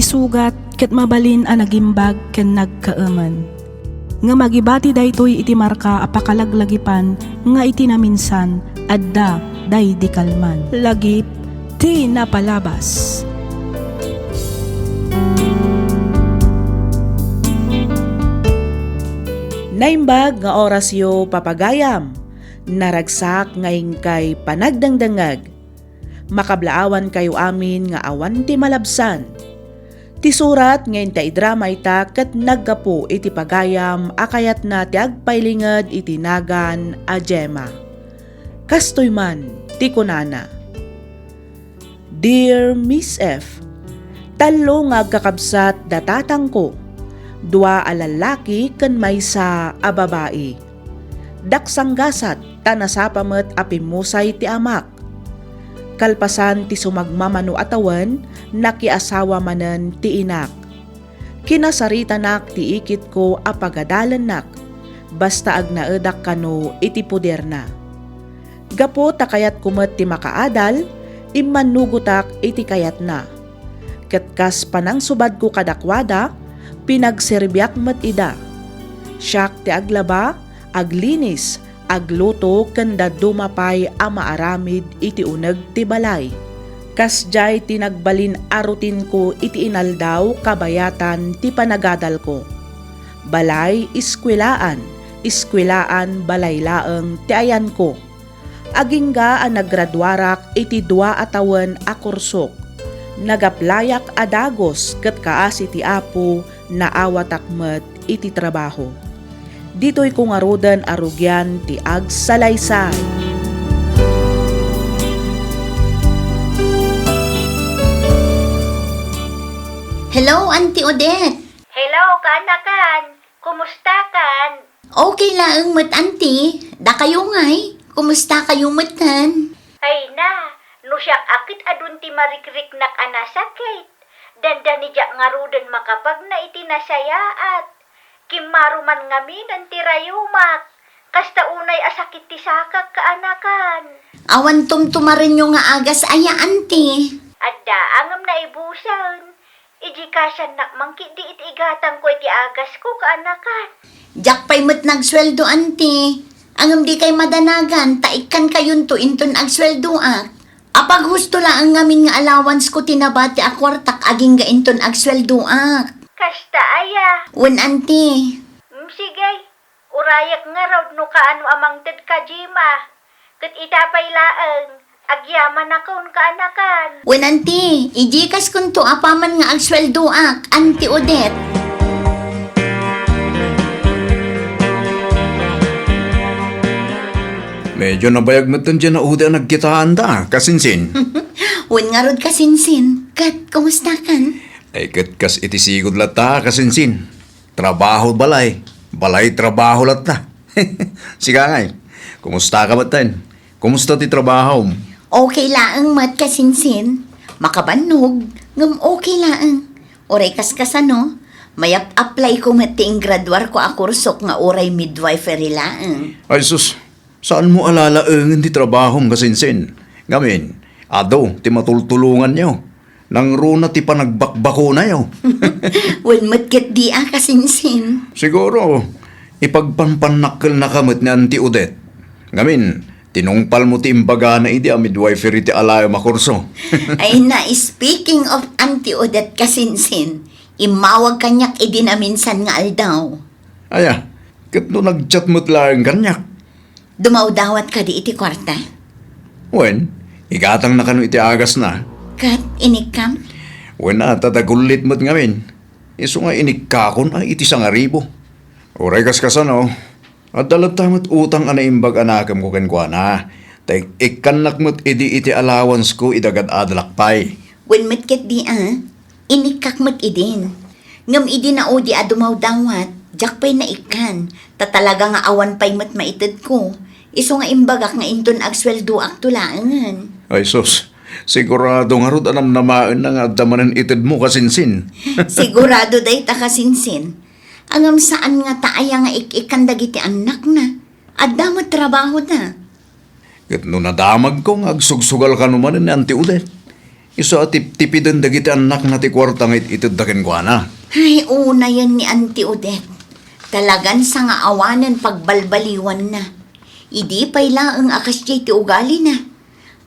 sugat ket mabalin a nagimbag ken nagkaemen. Nga magibati daytoy iti marka apakalaglagipan nga iti naminsan adda day di kalman. Lagip ti napalabas. Naimbag nga orasyo papagayam, naragsak ngayon kay panagdangdangag. Makablaawan kayo amin nga awan ti malabsan. Ti surat ngayon ta idrama ita ket naggapo iti pagayam akayat na ti agpailingad iti nagan a Gemma. Kastoy man ti kunana. Dear Miss F, talo nga agkakabsat datatang ko. Dua a lalaki ken maysa a babae. Daksanggasat tanasapamet a pimusay ti amak. Kalpasan ti sumagmamano atawan nakiasawa manen ti inak. Kinasarita nak ti ikit ko a pagadalan nak basta agnaedak kano iti puder na. Gapo takayat kumet ti makaadal immanugutak iti kayat na. Ketkas panang subad ko kadakwada pinagserbiak met ida. Siyak ti aglaba, aglinis, agluto kanda dumapay a maaramid iti uneg ti balay. Kasjay tinagbalin arutin ko iti inaldaw kabayatan ti panagadal ko. Balay iskwelaan, iskwelaan balay laeng ti ayan ko. Agingga a naggraduarak iti 2 atawan a kursok. Nagaplayak adagos ket kaas iti apo naawatak met iti trabaho. Dito'y kung arudan arugyan ti agsalaysay. Hello, Auntie Odette. Hello, kaanakan. Kumusta kan? Okay lang met, Auntie. Da kayo ngay. Kumusta kayo metan? Ay na, no siyak akit adun ti marikrik nak anasakit. Danda ni jak ngarudan makapag na itinasayaat. Kimaruman ngamin ang tirayumak. Kasta unay asakit ti sakak kaanakan. Awan tumtumarin nyo nga agas aya, Auntie. Adda, angam na ibusan. Iji kasan nak mangkit di itigatang ko iti agas ko kaanakan. Jak pa'y met nagsweldo, Auntie. Angam di kay madanagan, taikan kayon to inton agsweldo ak. Apag husto lang ang ngamin nga allowance ko tinabati a kwartak aging ga inton agsweldo ak. Kasta aya. Wen, Auntie. Sige, urayak nga raw no kaano amang ted kajima. Kat itapay laeng, agyaman akon kaanakan. Wen, Auntie, ijikas kun to apaman nga agsweldo ak, Auntie Odette. Medyo nabayag mo dyan na uda nagkitaan da, kasinsin. Wen nga rod kasinsin. Kat, kumusta kan? Ay katkas iti sigod lata, kasinsin. Trabaho balay. Balay trabaho lata. Siga ngay, kumusta ka matan? Kumusta ti trabaho? Okay laang mat kasinsin. Makabanog. Ngam okay laang. Oray kaskas ano? Mayap apply ko mating graduar ko a kursok nga oray midwifery laang. Ay sus, saan mo alalaengan ti trabaho kasinsin? Ngamin, ado, ti matultulungan niyo. Nang runa ti panagbakbako na yaw. Wen matkit di a kasinsin. Siguro, ipagpampanakkel na kamot ni Auntie Odette. Ngamin, tinungpal mo ti imbaga na idi a midwifery ti alayo makurso. Ay na, speaking of Auntie Odette kasinsin, imawag kanyak idinaminsan nga aldaw. Aya, kat no nagchat mo't lang kanyak. Dumawdawat ka di iti kwarta. Wen, igatang na kano iti agas na. Kat, inikam? Wen na, tatagulit mo't ngamin. Iso nga inikakon ay iti sangaribo. Uray kaskasano, at dalat tamot utang ana imbag anakam ko kenkwa na. Tay ikanak mo't iti allowance ko idagad adalakpay. Wen matkit di inikak mat idin. Ngam idin na o di dumawdawat, jak pa'y na ikan. Tatalaga nga awan pa'y mat maitid ko. Iso nga imbagak nga inton agsweldo ak tulangan. Ay sus, sigurado nga rod anam namaan na nga damanan itid mo kasinsin. Sigurado day ta kasinsin. Angam saan nga taaya nga ikan dagiti anak na. Adda mo trabaho na. Kat no nadamag ko nga agsugsugal ka naman ni Auntie Odette. Iso at tipidan dagiti anak na ti kwarta nga itadakin ko na. Ay, una yan ni Auntie Odette. Talagan sa nga awanan pagbalbaliwan na. Idi pa'y laang akas jay ti ugali na.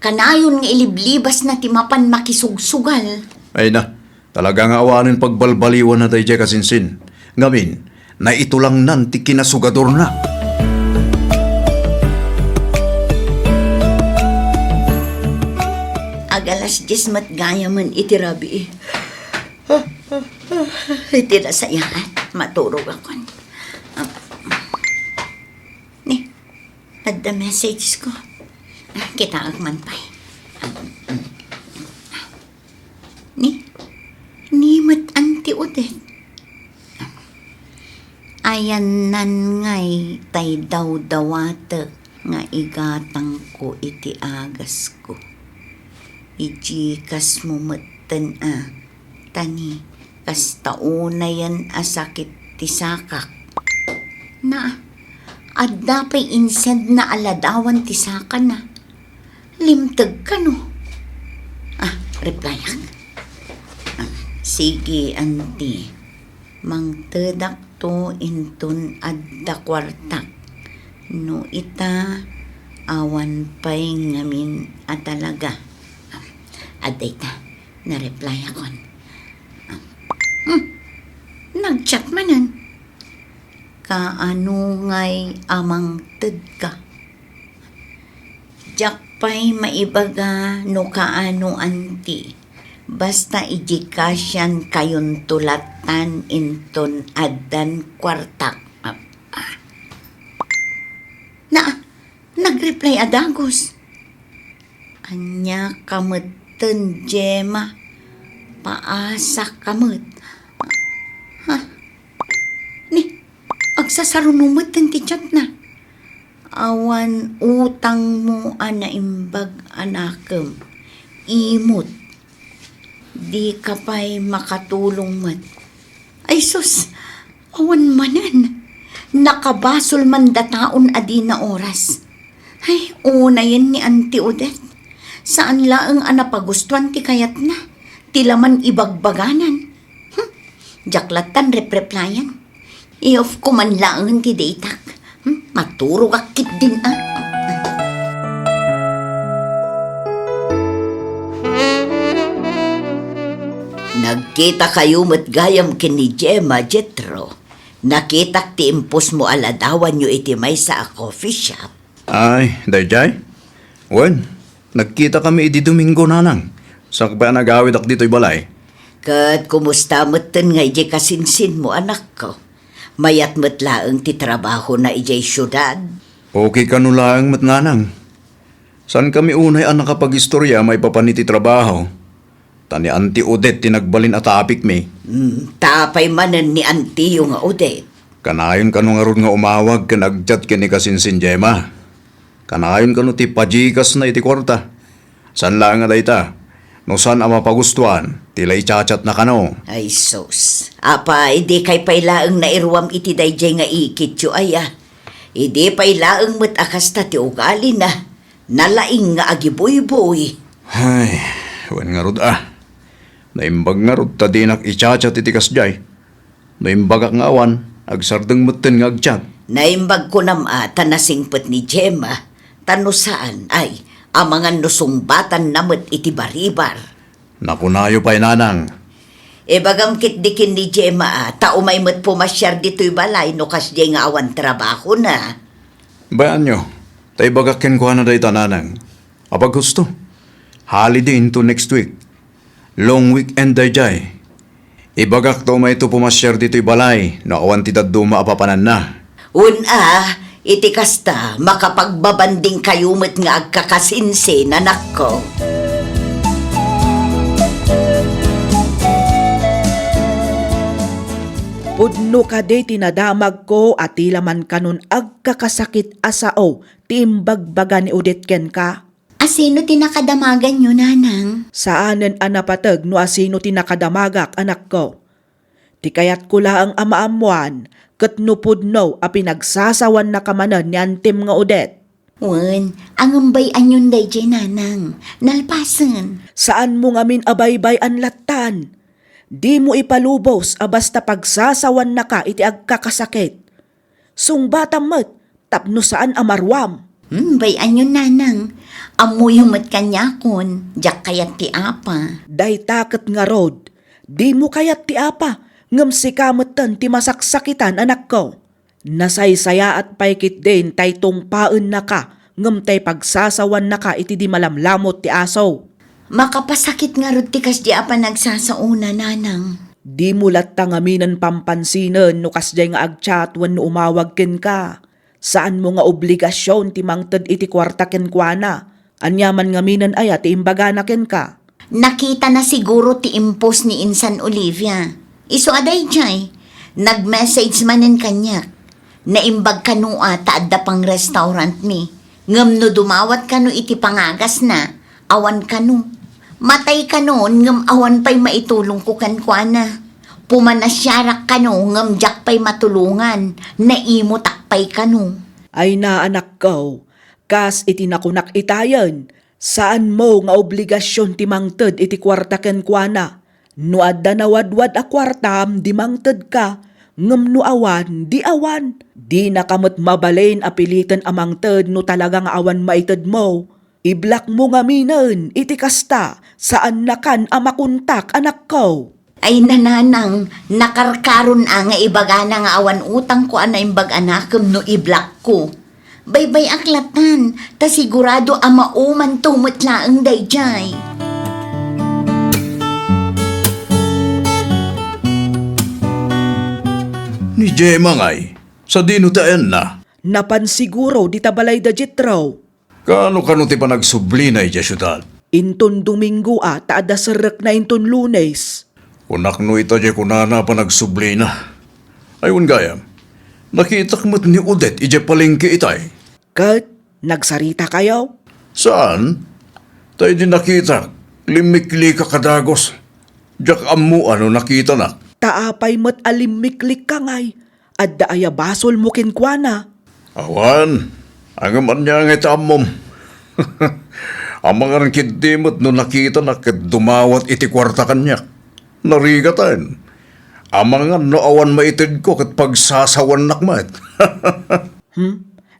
Kanayon nga iliblibas na ti mapan makisugsugal. Ay na, talaga nga awanin pagbalbaliwan na tayo kasinsin. Ngamin, na ito lang nan ti kinasugador na. Agalas 10 mat gaya man iti rabi. Iti nasayaan. Maturog ako. Ni, at the message ko. Kita agman pa. Ni mat Auntie Odette. Ayan nan ngay tay daw dawata nga igatang ko iti agas ko. Ijikas mo matan tani kas tauna yan asakit ti sakak. Na, adda pa'y insend na aladawan ti saka na. Limtag ka no. Replyan. Sige, Auntie. Mangtedak to intun adda kwartak. No ita awan pa'y ngamin at talaga. Aday ta, na-reply ako. Nag-chat manan. Kaano ngay amang ted ka? Jakpay maibaga no kaano Auntie. Basta ijikasyan kayon tulatan inton addan kwartak. Nag-reply adagos. Anya kameten Gemma. Paasa kamut. Ni, agsasarunumot ti chat na. Awan utang mo anaimbag anakem. Imot. Di ka pa'y makatulong mat. Ay sus, awan manan. Nakabasol man dataon adi na oras. Ay, una yan ni Auntie Odette. Saan laang anapagustuhan ti kayat na? Tilaman ibagbaganan. Jaklatan replyan. I-off ko man laang ti daytak. Maturog akit din Nagkita kayo mat gayam kini Gemma Jetro. Nakitak ti impos mo aladawan nyo iti may sa coffee shop. Ay, dayjay? Wen, nagkita kami iti Domingo nanang. Sakba nagawid ak dito'y balay. Kat kumusta mo't nga iti kasinsin mo anak ko? Mayat mo't laang ti trabaho na iti syudad. Okay ka nulang mat nanang. San kami unay ang nakapag-istorya may papaniti trabaho? Tani Auntie Odette tinagbalin at apik mi. Tapay manan ni Auntie yung Odette. Kanayon kanu nga ron nga umawag ka nagjat kini kasinsin Gemma. Kanayon kanu ti pajikas na iti kwarta. San lang nga dayta? No san ama pagustuhan, tila ichat na kano. Ay sos. Apa, hindi kay pailaang nairuam iti dayjay nga ikit yu aya. Hindi pailaang mat akas ta ti ugali na. Nalaing nga agiboy-boy. Ay, wen nga rod Naimbag nga rod ta di nak ichat iti kasjay. Naimbag nga awan, agsardeng mutten nga agchat. Naimbag ko tanasingpet ni Gemma. Tano saan ay amangan nusumbatan namit iti baribar. Nakunayo pa'y nanang. E bagam kitdikin ni Gemma taumay mo't pumasyar dito'y balay no kasjay nga awan trabaho na. Bayan nyo, tayo bagakin ko na dahi nanang. Apag gusto, holiday into next week. Long weekend dahi jay. Ibagak to may ito pumasyar dito'y balay no awan ti daduma apapanan na. Iti kasta, makapagbabanding kayo mo't nga agkakasinsin, anak ko. Pudno ka de tinadamag ko at tila man kanun agkakasakit asao tiimbagbaga ni Odette ken ka. Asino tinakadamagan nyo, nanang? Saanen anapatag no asino tinakadamagak anak ko. Ti kayat ko laang amaamuan ket no pudno a pinagsasawan na kamanan ni Antim nga Odette. Wen, ang ambay anyon day jay nanang. Nalpasan. Saan mo ngamin abaybay an latan? Di mo ipalubos basta pagsasawan na ka iti agkakasakit. Sungbatam met, tapno saan amarwam. Bay anyon nanang. Amoy humat kanya kon. Jak kayat ti apa. Day taket nga rod, di mo kayat ti apa, ngem si kametan ti masaksakitan anak ko. Nasaysaya at paikit din tay tungpaen na ka, ngem tay pagsasawan na ka iti di malamlamot ti aso. Makapasakit nga rod ti kas di apa nagsasauna nanang. Di mo latta ngaminan pampansinan no kasjay nga agchat wenno umawag ken ka. Saan mo nga obligasyon ti mangted iti kwarta ken kuana? Anyaman ngaminan aya ti imbaga na ken ka. Nakita na siguro ti impos ni Insan Olivia. Iso aday jay. Nag-message manen kanyak. Naimbag kanua taadda pang restaurant mi. Ngem no dumawat kano iti pangagas na. Awan kano. Matay kanon ngem awan pa'y maitulong ko kankwana. Pumanasyarak kano ngem jak pa'y matulungan. Naimo takpay kano. Ay na anak ko, kas iti nakunak itayan, saan mo nga obligasyon ti mangted iti kwarta ken kuana? No adda na wadwad a kwartam di mangted ka, ngem no awan di awan. Di nakamot mabalain apilitan amang ted no talagang awan maited mo. Iblak mo nga minan iti kasta saan nakan amakuntak anak ko. Ay nananang, nakarkaron nga ibaga na nga awan utang ko ana imbag anakem no iblak ko. Baybay aklatan, ta sigurado amauman tumot laeng dayjay. Ni Gemma ngay, sa dino taen na. Napansiguro di tabalay da jitraw. Kano ti panagsubli na ija syudad. Inton Domingo taada serek na inton Lunes. Kunak no ita jay kunana panagsubli na. Ayun gayam, nakitak mo't ni Udet ija palengke itay. Kat, nagsarita kayo? Saan? Tayo din nakita, limikli ka kadagos. Jak amu ano nakita na. Taapay mat alimiklik ka ngay, at daaya basol mo kinkwana. Awan, ang aman niya ang itamom. Ang mga rangkidimot no nakita na dumawat iti kwarta kanya. Narigatan. Ang mga no awan maitid ko kat pagsasawan nakmat.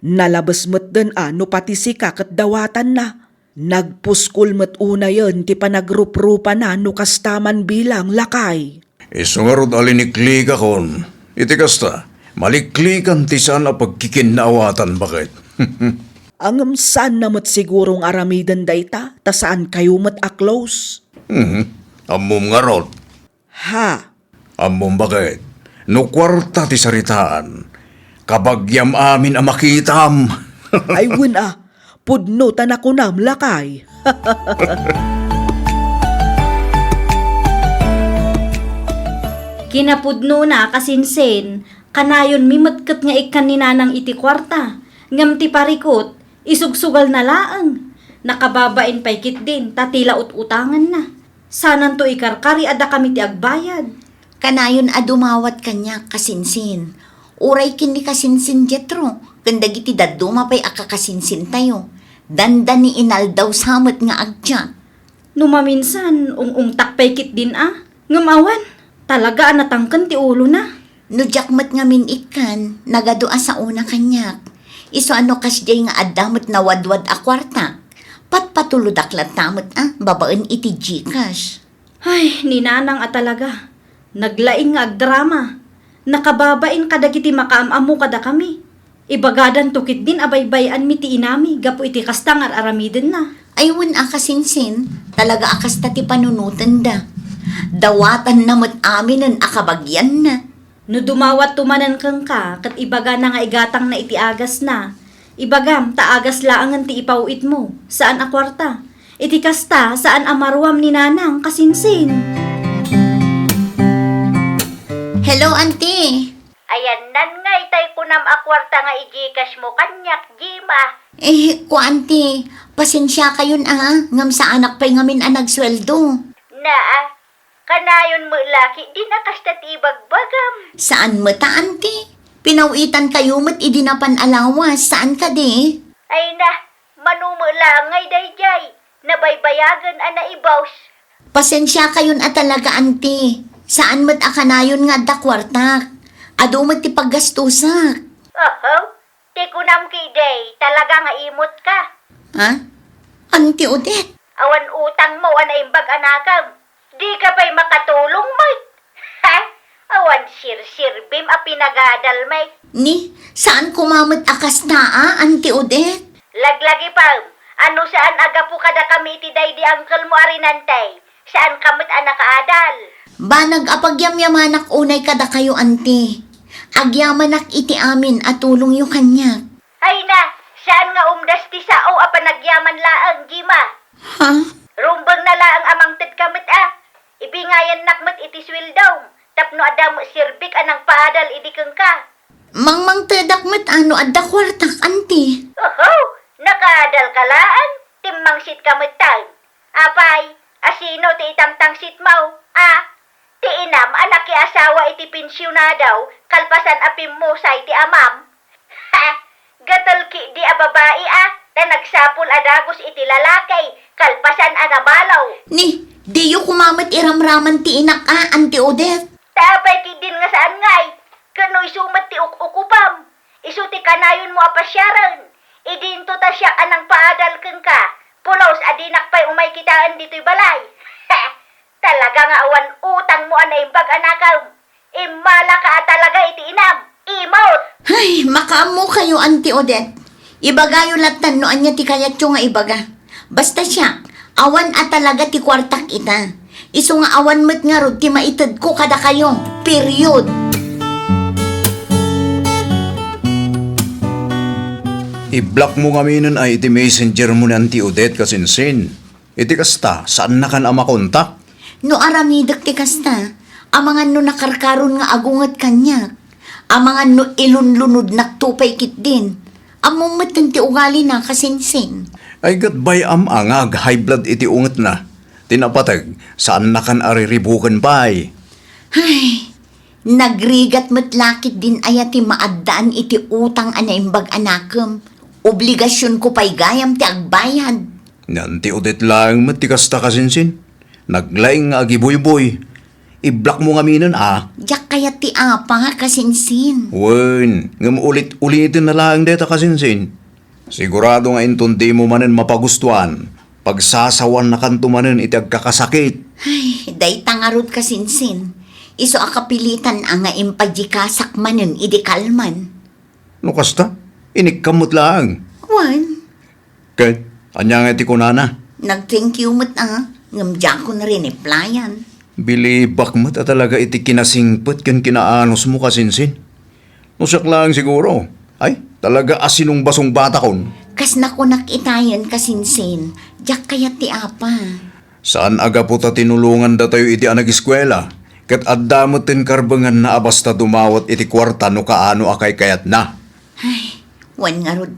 Nalabas mat din no pati sika kat dawatan na. Nagpuskul mat una yun ti panagrup-rupa na no kastaman bilang lakay. Isungarod aliniklika kon. Iti kasta, maliklikan ti saan a pagkikinnaawatan bakit. Angam saan na mat sigurong aramidan dayta, ta saan kayo mat aklos? Amom nga rod. Ha? Amom bakit? No kwarta ti saritaan. Kabagyam amin a makitam. Ay wun pudno tanakunam lakay. Kinapudno na kasinsen, kanayon mimatkat nga ikan ni nanang iti kwarta. Ngam ti parikot, isugsugal na laang. Nakababain pa'y kit din, tatila utangan na. Sanan to ikarkari ada kami ti agbayad. Kanayon dumawat kanya kasinsin. Uray kin ni kasinsin jetro. Kandag iti daduma pa'y akakasinsin tayo. Dandan ni inal daw samat nga agtya. Numaminsan, ung-ungtak pa'y kit din ngamawan, talaga natangkan ti ulo na. No jakmat nga min ikan, nagadua sa una kanyak. Iso ano kasjay nga adamot na wadwad a kwarta. Patpatulod aklat tamot babaen iti Gcash. Ay, ninanang talaga. Naglaing nga agdrama. Nakababain kadagiti makaamamu kada kami. Ibagadan tukit din abaybayan mi ti inami, gapo iti kastangar aramiden na. Ayun akasinsin, talaga akasta ti panunutan da. Dawatan namot aminen akabagyan na. No dumawat tumanan kang ka, kat ibaga na nga igatang na iti agas na. Ibagam, taagas laangan ti ipauit mo. Saan a kwarta? Iti kasta, saan amarwam ni nanang kasinsin? Hello, auntie. Ayan nan nga itay kunam akwarta nga i-Gcash mo kanyak, Gima. Ko auntie, pasensya kayon ngam sa anak pa'y ngamin nagsweldo. Na, kanayon mo laki, di na kasta ti ibagbagam. Saan mo ta, auntie? Pinawitan kayo mat idinapan alawas, saan ka di? Ay na, manumulangay dayjay. Nabaybayagan ana ibaws. Pasensya kayon at talaga, ante. Saan mo't akanayon nga da kwartak? Ado mo't ti paggastusak. Oho, ti kunam kiday, talaga nga imot ka. Ha? Ante Odette? Awan utang mo ana imbag anakam. Di ka pa'y makatulong, Mike. Ha? Awan sir-sirbim a pinagadal, Mike. Ni, saan kumamot akas na, ante Odette? Laglagi pa, ano saan aga po kada kami itiday di angkel mo arinantay? Saan kamot anak kaadal? Banag apagyamyamanak unay kada kayo, ante. Agyamanak iti amin at tulong yu kanya. Ay na, saan nga umdas ti sao a panagyaman laang, Gima? Ha? Rumbang na laang amang ted kamot Ibingayan nakmat iti swildong. Tapno adamo sirbik anang paadal idikeng ka. Mangmang tedak ano adda kwartak, ante. Oho, nakaadal ka laan. Timmang sit kamot tang. Apay, asino ti itamtang sit mau? Ti inam anak ki asawa iti pensyonadaw, kalpasan apim mo sa iti amam. Ha, gatal ki di a babae ta nagsapul adagos iti lalakay, kalpasan anabalaw. Ni, di yu kumamot iramraman ti inak, ante Odette. Tapay ki din nga saan ngay, kano'y sumat ti ukupam. Isu ti kanayon mo apasyaran. Idinto ta siya anang paadal keng ka, pulos adinak pa'y umay kitaan dito'y balay. Ha, talaga nga awan utang mo anay bag anakaw. Imala ka talaga iti inam. Imot! Ay, makaamo kayo, ante Odette. Ibagayo latan no anya ti kayat yung nga ibaga. Basta siya, awan at talaga ti kwartak ita. Iso nga awan met nga rod ti maitad ko kada kayo. Period. I-block mo kami nun ay iti messenger mo ni Auntie Odette kasinsin. Iti kasta, saan na kan ama kontak? No aramidak ti kasta, amangan no nakarkaron nga agungat kanya. Amangan no ilunlunod naktupay kit din. Among ti ugali na kasinsin. Ay gatbay amangag, high blood iti unget na. Tinapatag, saan na kan ariribukan pa'y? Ay, nagrigat mo't lakit din ayati maaddaan iti utang anaimbag anakam. Obligasyon ko pa'y gayam ti agbayad. Nanti Odette lang matikasta kasinsin. Naglaing nga agiboy-boy. I-block mo nga minan Diyak kaya ti apa nga kasinsin. Wen, ngam ulit-ulitin na lang deta kasinsin. Sigurado nga intundi mo manen mapagustuhan. Pagsasawan na kanto manen iti agkakasakit. Ay, day tangarod kasinsin. Iso akapilitan ang nga impadjikasak manen idi kalman. No kasta? Inikkamot lang. Wan, Ket, anya nga iti kunana. nag-thank you mo't ngamdya ko na rin iplayan. Bilibak mo't talaga iti kinasingpet ken kinaanos mo kasinsin. No siyak lang siguro. Ay, talaga asinong basong bata kon. Kas nakunak itayan kasinsin, diyak kaya ti apa. Saan aga po ta tinulungan da tayo iti anag-eskwela? Ket addamot tin karbangan na basta dumawat iti kwarta no kaano akay kayat na. Ay, wan nga rod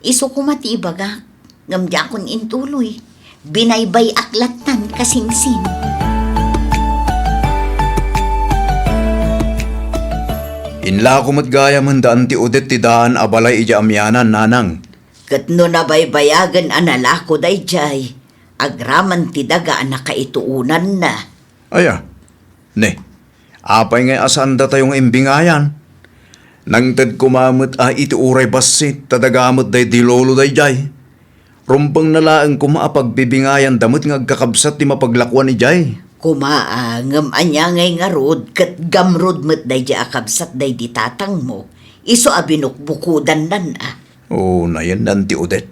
Iso kumati ibaga, ngamdya kon intuloy. Binaybay aklatan kasinsin. Inla ko matgaya man daan ti Odette ti daan abalay ija amyanan nanang. Kat no nabaybayagan analako day jay, agraman ti daga na kaituunan na. Aya, ne, apay ngay asan da tayong imbingayan. Nang tad kumamot iti uray basit, tadagamot day dilolo day jay. Rumpang nalaang kumaapagbibingayan damot nga agkakabsat ti mapaglakwan ni jay. Kumaangam anya ngay nga rod, kat gamrod met day jay akabsat day ditatang mo, iso abinukbukudan nan Oh, nayan nanti Odette.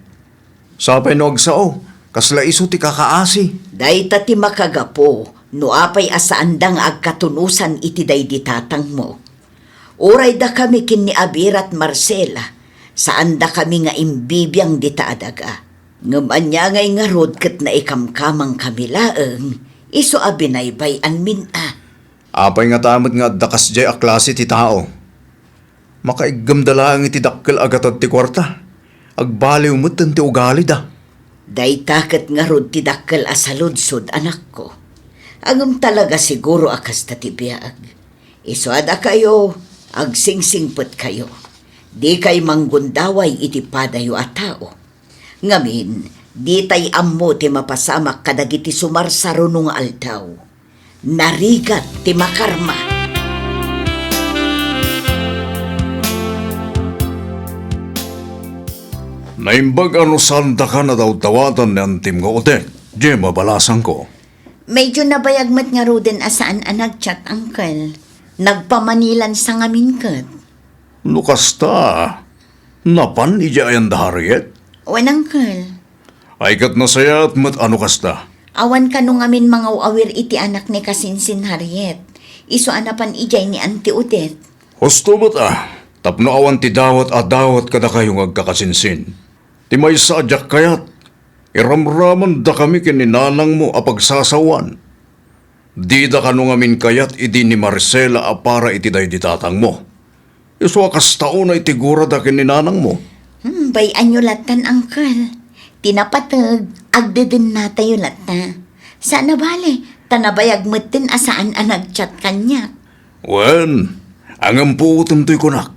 Sapay no agsao, kasla iso ti kakaasi. Day ti makagapo, no apay asaandang agkatunusan iti day ditatang mo. Uray da kami kin ni Abirat Marcela, saan da kami nga imbibiyang ditaadaga. Ngumanya ngay nga rod kat na ikamkamang kami laeng, iso abinaybay anmin Apay nga tamot nga dakas jay a klase ti tao. Makaigamdala ang iti dakkel agatad ti kwarta. Agbaliw mo't ti ugali da. Day takat nga rod ti dakkel asaludsod anak ko. Agam talaga siguro akas ta ti biag. Iso ada kayo, agsingsingpet kayo. Di kay manggundaway iti padayo a tao. Ngamin, di tay ammo ti mapasamak kadagiti sumarsaro nga aldaw. Narigat ti makarma. Naimbag ano sanda ka na daw tawatan ni antim nga otek. Di mabalasan ko. Medyo nabayagmat nga ruden asaan ang nagchat, uncle. Nagpamanilan sa ngamin kat. Lukas ta. Napan ija ayan da Harriet? Wan, uncle. Ay kat na saya at mat ano kasta. Awan ka nung ngamin mga awir iti anak ni Kasinsin Harriet. Iso anapan ijay ni Auntie Odette. Husto ba't tapno awan ti dawat a dawat kada kayong agkakasinsin. Ti may sadyak kayat. Iramraman da kami kininanang mo apagsasawan. Di da ka nung amin kayat idi ni Marcela a para iti day ditatang mo. Iso akas tao na itigura da kininanang mo. Bayan nyo latan, uncle. Tinapatag, agdedin na tayo lata. Sana bale, tanabayag mo din asaan ang nagchat kanya. Wen, ang ampuutom to'y kunak.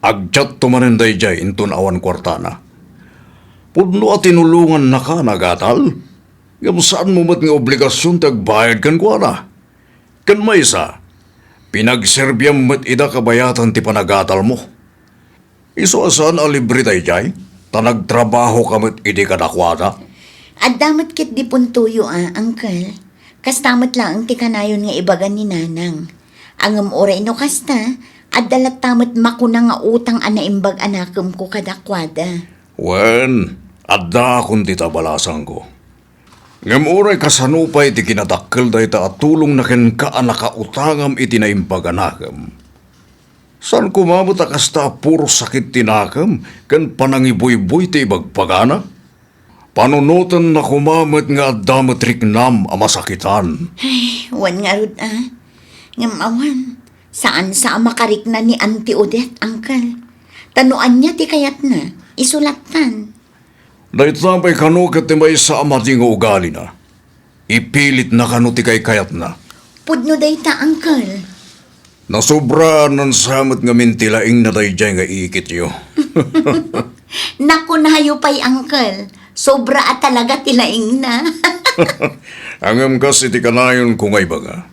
Agchat tumaninday jay inton awan kwartana. Pudno at tinulungan na ka nagatal. Ngam saan mo mat nga obligasyon tagbayad kan kwa na. Kan may isa, pinagserbyam mat ida kabayatan ti panagatal mo. Iso asan alibre tay jay? Tanagtrabaho kamit idi kadakwada. At damat kit di puntuyo uncle. Kastamat lang ang tikanayon nga ibagan ni nanang. Ang oray no kasta, at dalat tamat makuna nga utang anaimbag anakem ko kadakwada. Wen, adda akong titabalasan ko. Ngam oray kasanupay ti kinadakkel day ta at tulong na ken ka anakautangam iti naimpaganakam. San kumabot akasta puro sakit tinakam ken panangiboy-boy ti ibagpagana? Panunutan na kumamit nga addamat riknam a masakitan. Ay, wan nga rud Ngam awan, saan sa makarik na ni Auntie Odette, uncle? Tanuan niya ti kayat na, isulatan. Daitapay kano ket ti may sa amati nga ugali na. Ipilit na kano ti kay kayat na. Pudno dayta, uncle. Nasobraan ng samot nga mintilaing na dayjay nga iikit yo. Naku nahayo pa'y, uncle. Sobra at talaga tilaing na. Angam kas iti kanayon kung ay baga.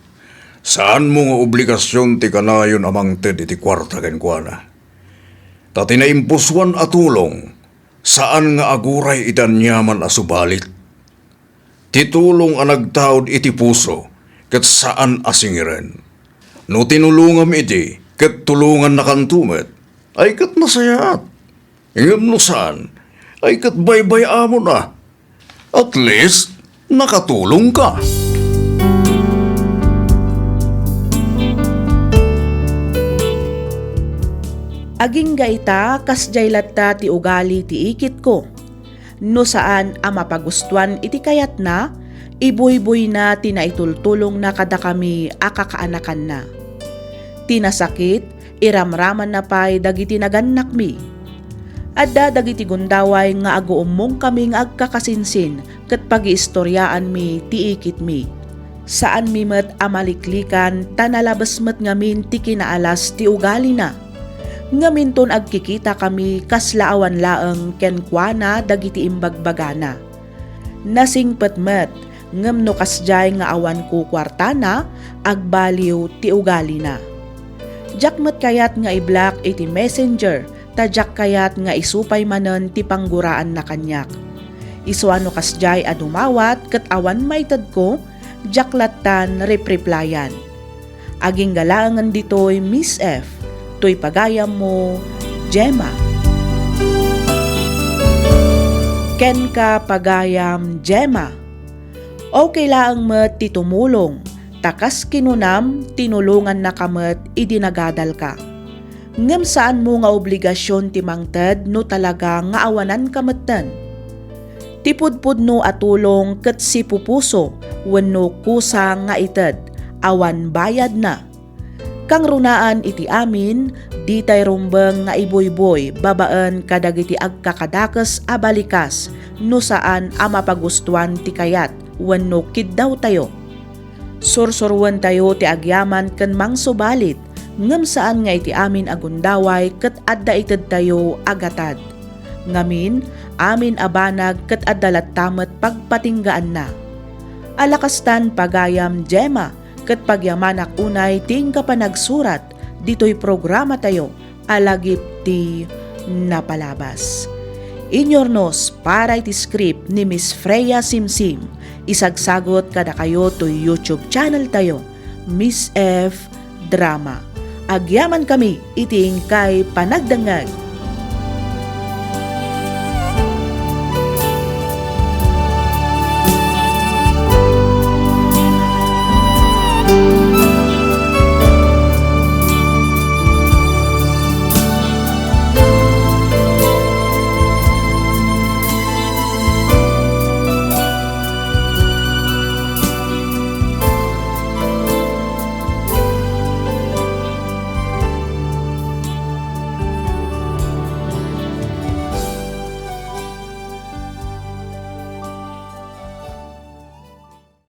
Saan mo nga obligasyon ti kanayon amang ted iti kwarta ken kuana. Ta tinaimpuswan a tulong, saan nga aguray itan nyaman a subalit. Ti tulong a nagtaod iti puso, ket saan asingiren. No tinulungam iti, ket tulungan na kantumet, ay ket nasayat. Ingam no saan, ay ket baybay amo na. At least, nakatulong ka. Aging gaita kasjay latta ti ugali ti ikit ko. No saan ang mapagustuhan iti kayat na, iboy-boy na tinaitultulong na kada kami akakaanakan na. Tinasakit, iramraman na pa'y dagiti naganak mi. Adda dagiti gundaway nga aguumong kami nga agkakasinsin ket pag-iistoryaan mi ti ikit mi. Saan mi met amaliklikan tanalabas met ngamin ti kinaalas ti ugali na. Ngaminton agkikita kami kaslaawan laeng ken kuana dagiti imbagbagana. Nasingpet met ngem no kasjay nga awan ko kwartana agbaliw ti ugali na. Jak met kayat nga i-block iti messenger tadyak kayat nga isupay manen ti pangguraan na kanyak. Isuano kasjay a dumawat ket awan maitad ko jaklatan repreplyan. Aging galaangan ditoy Miss F. To'y pagayam mo, Gemma. Ken ka pagayam, Gemma. Okay laang met ti tumulong, takas kinunam, tinulungan na kamet idinagadal ka. Ngem saan mo nga obligasyon ti mangted no talaga nga awanan kametten. Tipudpud no atulong ket si pupuso wenno kusa nga ited, awan bayad na. Kang runaan iti amin, di tay rumbeng nga iboy-boy babaan kadagiti agkakadakes a balikas no saan a mapagustuhan ti kayat wenno kiddaw tayo. Sursurwan tayo ti agyaman ken mangsubalit ngem saan nga iti amin agundaway ket adda ited tayo agatad. Ngamin, amin abanag ket addalat tamet pagpatinggaan na. Alakastan pagayam Gemma ket pagyamanak unay ting kapanagsurat dito'y programa tayo alagip ti napalabas. Inyornos para iti script ni Miss Freya Simsim. Isagsagot kada kayo to YouTube channel tayo, Miss F Drama. Agyaman kami iting kay panagdangag